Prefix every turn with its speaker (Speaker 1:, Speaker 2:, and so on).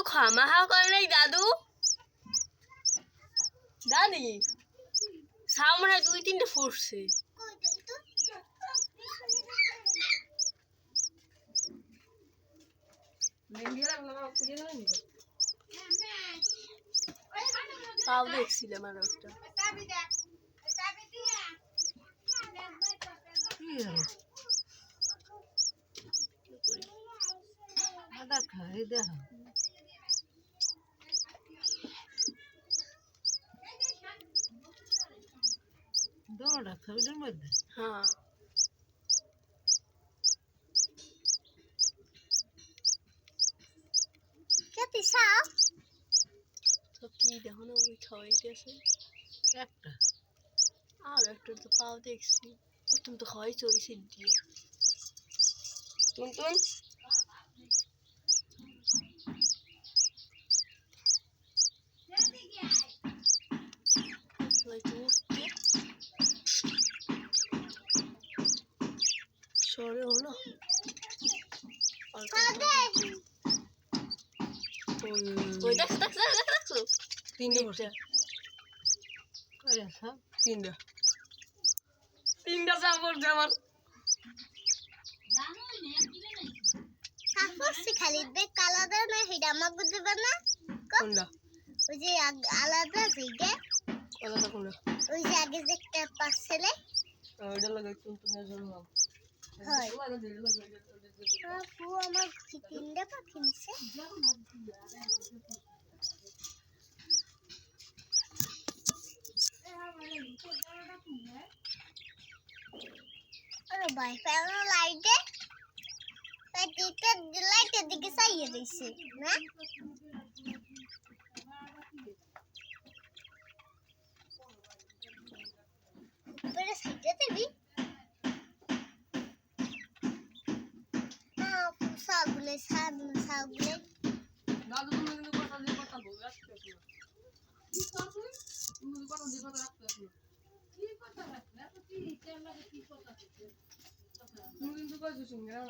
Speaker 1: খামাহা করে নাই দাদু দাদি সামনে 2-3টে ফুটছে পাও দেখছিলাম আর একটা হ্যাঁ তো কি দেখো না ওই খাওয়াইতেছে একটা আর একটা তো পাও দেখছি প্রথম তো খাওয়াইছে ওই সিট দিয়ে টুনটুন সরে হলো ওই দেখ তিনটা চাপড় আমার
Speaker 2: খালি দেখ আলাদা না সেটা আমার বুঝবে না
Speaker 1: কোনটা
Speaker 2: ওই যে আলাদা যেটা
Speaker 1: আলাদা কোনটা
Speaker 2: ওই যে আগে যে একটা পাশে
Speaker 1: ওইটা লাগাই টুনটুনের জন্য
Speaker 2: হয় আপু আমার তিনটা পাখি নিছে আরে ভাই ফেলো লাইটে লাইটের দিকে চাইয়ে দিছে না উপরে সাইডে দিবি সাগুলে
Speaker 1: দাদু তুমি কিন্তু কথা দিয়ে কথা বলবে আজকে কি করছিস তুমি কথা দিয়ে কথা রাখতে আসো কি কথা রাখলে এত কি তেল লাগে কি কথা তুমি কিন্তু কইছো শুনগে না